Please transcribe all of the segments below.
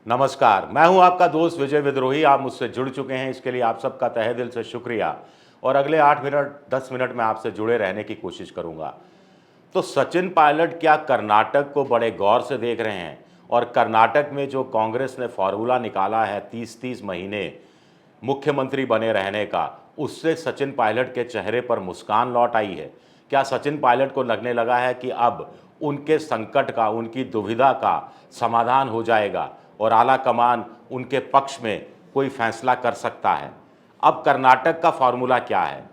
नमस्कार, मैं हूं आपका दोस्त विजय विद्रोही। आप मुझसे जुड़ चुके हैं, इसके लिए आप सबका तहे दिल से शुक्रिया। और अगले 8 मिनट 10 मिनट में आपसे जुड़े रहने की कोशिश करूंगा। तो सचिन पायलट क्या कर्नाटक को बड़े गौर से देख रहे हैं? और कर्नाटक में जो कांग्रेस ने फॉर्मूला निकाला है 30-30 महीने मुख्यमंत्री बने रहने का, उससे सचिन पायलट के चेहरे पर मुस्कान लौट आई है। क्या सचिन पायलट को लगने लगा है कि अब उनके संकट का, उनकी दुविधा का समाधान हो जाएगा और आला कमान उनके पक्ष में कोई फैसला कर सकता है? अब कर्नाटक का फॉर्मूला क्या है?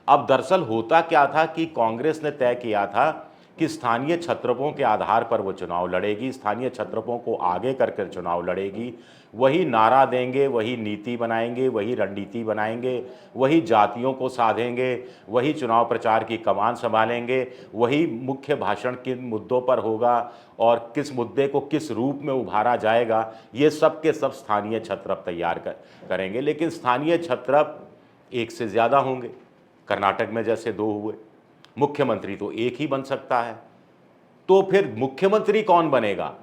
अब दरअसल होता क्या था कि कांग्रेस ने तय किया था कि स्थानीय छत्रपों के आधार पर वो चुनाव लड़ेगी, स्थानीय छत्रपों को आगे करके चुनाव लड़ेगी, वही नारा देंगे, वही नीति बनाएंगे, वही रणनीति बनाएंगे, वही जातियों को साधेंगे, वही चुनाव प्रचार की कमान संभालेंगे, वही मुख्य भाषण किन मुद्दों पर होगा और किस मुद्दे को किस रूप में उभारा जाएगा, ये सब के सब स्थानीय छत्रप तैयार करेंगे। लेकिन स्थानीय छत्रप एक से ज़्यादा होंगे, कर्नाटक में जैसे 2 हुए। मुख्यमंत्री तो एक ही बन सकता है। तो फिर मुख्यमंत्री कौन बनेगा?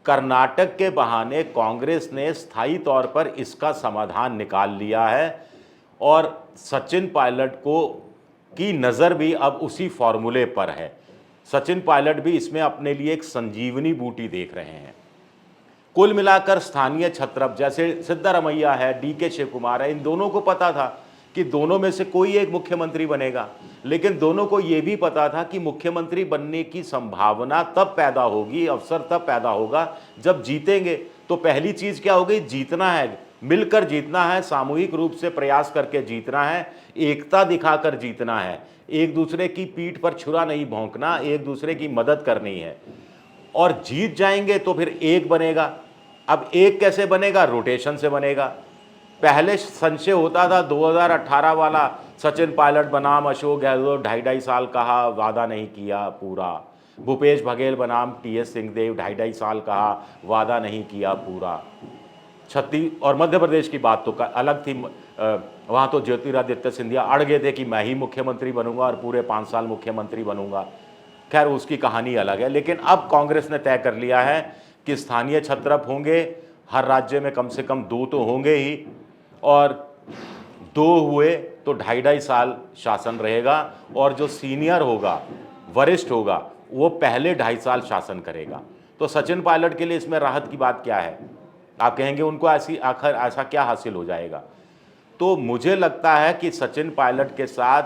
कर्नाटक के बहाने कांग्रेस ने स्थायी तौर पर इसका समाधान निकाल लिया है और सचिन पायलट को की नज़र भी अब उसी फॉर्मूले पर है। सचिन पायलट भी इसमें अपने लिए एक संजीवनी बूटी देख रहे हैं। कुल मिलाकर स्थानीय छत्रप जैसे सिद्धारमैया है, डीके शिव कुमार है, इन दोनों को पता था कि दोनों में से कोई एक मुख्यमंत्री बनेगा। लेकिन दोनों को यह भी पता था कि मुख्यमंत्री बनने की संभावना तब पैदा होगी, अवसर तब पैदा होगा जब जीतेंगे। तो पहली चीज क्या होगी? जीतना है, मिलकर जीतना है, सामूहिक रूप से प्रयास करके जीतना है, एकता दिखाकर जीतना है, एक दूसरे की पीठ पर छुरा नहीं भोंकना, एक दूसरे की मदद करनी है। और जीत जाएंगे तो फिर एक बनेगा। अब एक कैसे बनेगा? रोटेशन से बनेगा। पहले संशय होता था 2018 वाला, सचिन पायलट बनाम अशोक गहलोत 2.5 साल कहा, वादा नहीं किया पूरा। भूपेश बघेल बनाम टीएस सिंहदेव 2.5 साल कहा, वादा नहीं किया पूरा। छत्तीस और मध्य प्रदेश की बात तो अलग थी। वहाँ तो ज्योतिरादित्य सिंधिया अड़ गए थे कि मैं ही मुख्यमंत्री बनूंगा और पूरे 5 साल मुख्यमंत्री बनूंगा। खैर, उसकी कहानी अलग है। लेकिन अब कांग्रेस ने तय कर लिया है कि स्थानीय छत्रप होंगे, हर राज्य में कम से कम 2 तो होंगे ही, और 2 हुए तो 2.5 साल शासन रहेगा। और जो सीनियर होगा, वरिष्ठ होगा, वो पहले 2.5 साल शासन करेगा। तो सचिन पायलट के लिए इसमें राहत की बात क्या है? आप कहेंगे उनको ऐसी आखिर ऐसा क्या हासिल हो जाएगा? तो मुझे लगता है कि सचिन पायलट के साथ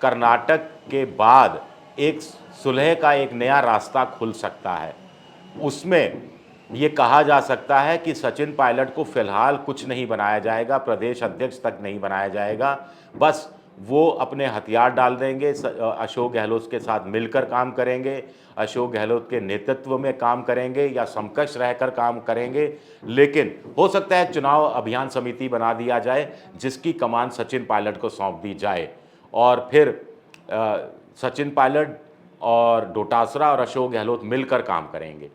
कर्नाटक के बाद एक सुलह का एक नया रास्ता खुल सकता है। उसमें ये कहा जा सकता है कि सचिन पायलट को फिलहाल कुछ नहीं बनाया जाएगा, प्रदेश अध्यक्ष तक नहीं बनाया जाएगा। बस वो अपने हथियार डाल देंगे, अशोक गहलोत के साथ मिलकर काम करेंगे, अशोक गहलोत के नेतृत्व में काम करेंगे या समकक्ष रहकर काम करेंगे। लेकिन हो सकता है चुनाव अभियान समिति बना दिया जाए जिसकी कमान सचिन पायलट को सौंप दी जाए और फिर सचिन पायलट और डोटासरा और अशोक गहलोत मिलकर काम करेंगे।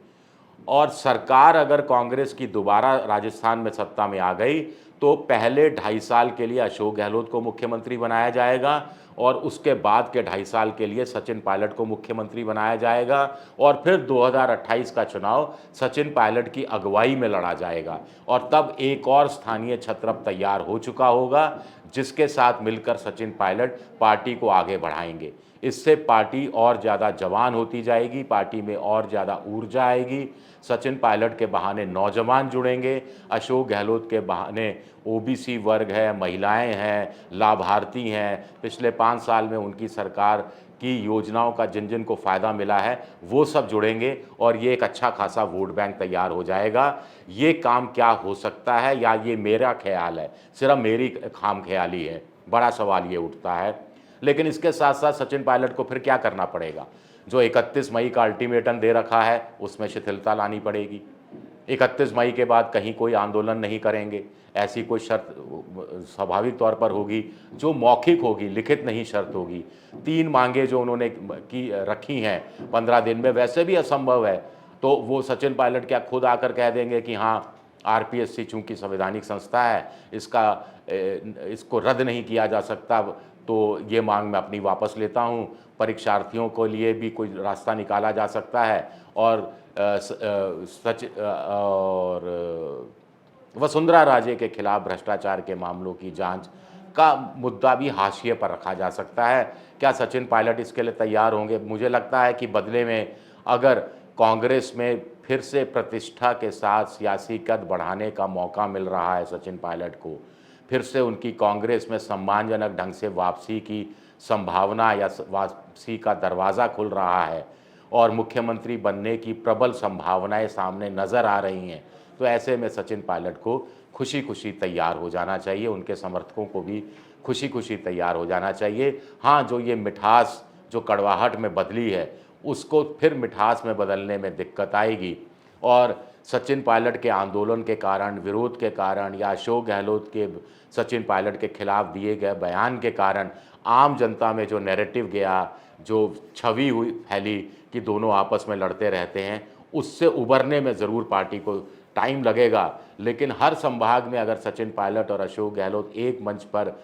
और सरकार अगर कांग्रेस की दोबारा राजस्थान में सत्ता में आ गई तो पहले 2.5 साल के लिए अशोक गहलोत को मुख्यमंत्री बनाया जाएगा और उसके बाद के 2.5 साल के लिए सचिन पायलट को मुख्यमंत्री बनाया जाएगा और फिर 2028 का चुनाव सचिन पायलट की अगुवाई में लड़ा जाएगा। और तब एक और स्थानीय छत्रप तैयार हो चुका होगा जिसके साथ मिलकर सचिन पायलट पार्टी को आगे बढ़ाएंगे। इससे पार्टी और ज़्यादा जवान होती जाएगी, पार्टी में और ज़्यादा ऊर्जा आएगी। सचिन पायलट के बहाने नौजवान जुड़ेंगे, अशोक गहलोत के बहाने ओबीसी वर्ग है, महिलाएं हैं, लाभार्थी हैं, पिछले 5 साल में उनकी सरकार की योजनाओं का जिन जिन को फ़ायदा मिला है वो सब जुड़ेंगे और ये एक अच्छा खासा वोट बैंक तैयार हो जाएगा। ये काम क्या हो सकता है, या ये मेरा ख्याल है, सिर्फ मेरी खाम ख्याली है? बड़ा सवाल ये उठता है। लेकिन इसके साथ साथ सचिन पायलट को फिर क्या करना पड़ेगा? जो 31 मई का अल्टीमेटम दे रखा है उसमें शिथिलता लानी पड़ेगी। 31 मई के बाद कहीं कोई आंदोलन नहीं करेंगे, ऐसी कोई शर्त स्वाभाविक तौर पर होगी जो मौखिक होगी, लिखित नहीं शर्त होगी। 3 मांगे जो उन्होंने की रखी हैं 15 दिन में, वैसे भी असंभव है। तो वो सचिन पायलट क्या खुद आकर कह देंगे कि हाँ, आरपीएससी चूंकि संवैधानिक संस्था है, इसको रद्द नहीं किया जा सकता, तो ये मांग मैं अपनी वापस लेता हूँ। परीक्षार्थियों को लिए भी कोई रास्ता निकाला जा सकता है और वसुंधरा राजे के खिलाफ भ्रष्टाचार के मामलों की जांच का मुद्दा भी हाशिए पर रखा जा सकता है। क्या सचिन पायलट इसके लिए तैयार होंगे? मुझे लगता है कि बदले में अगर कांग्रेस में फिर से प्रतिष्ठा के साथ सियासी कद बढ़ाने का मौका मिल रहा है सचिन पायलट को, फिर से उनकी कांग्रेस में सम्मानजनक ढंग से वापसी की संभावना या वापसी का दरवाज़ा खुल रहा है और मुख्यमंत्री बनने की प्रबल संभावनाएं सामने नज़र आ रही हैं, तो ऐसे में सचिन पायलट को खुशी खुशी तैयार हो जाना चाहिए, उनके समर्थकों को भी खुशी खुशी तैयार हो जाना चाहिए। हाँ, जो ये मिठास जो कड़वाहट में बदली है, उसको फिर मिठास में बदलने में दिक्कत आएगी और सचिन पायलट के आंदोलन के कारण, विरोध के कारण या अशोक गहलोत के सचिन पायलट के खिलाफ दिए गए बयान के कारण आम जनता में जो नैरेटिव गया, जो छवि हुई फैली कि दोनों आपस में लड़ते रहते हैं, उससे उबरने में ज़रूर पार्टी को टाइम लगेगा। लेकिन हर संभाग में अगर सचिन पायलट और अशोक गहलोत एक मंच पर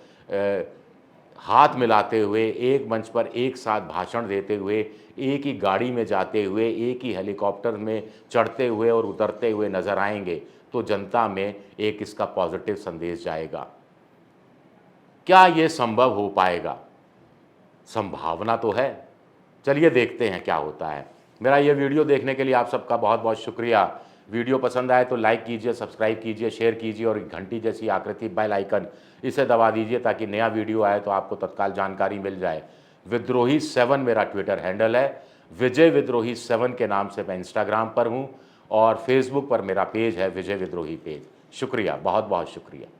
हाथ मिलाते हुए, एक मंच पर एक साथ भाषण देते हुए, एक ही गाड़ी में जाते हुए, एक ही हेलीकॉप्टर में चढ़ते हुए और उतरते हुए नज़र आएंगे, तो जनता में एक इसका पॉजिटिव संदेश जाएगा। क्या ये संभव हो पाएगा? संभावना तो है। चलिए देखते हैं क्या होता है। मेरा ये वीडियो देखने के लिए आप सबका बहुत बहुत शुक्रिया। वीडियो पसंद आए तो लाइक कीजिए, सब्सक्राइब कीजिए, शेयर कीजिए और घंटी जैसी आकृति बेल आइकन इसे दबा दीजिए ताकि नया वीडियो आए तो आपको तत्काल जानकारी मिल जाए। विद्रोही 7 मेरा ट्विटर हैंडल है, विजय विद्रोही 7 के नाम से मैं इंस्टाग्राम पर हूँ और फेसबुक पर मेरा पेज है विजय विद्रोही पेज। शुक्रिया, बहुत बहुत शुक्रिया।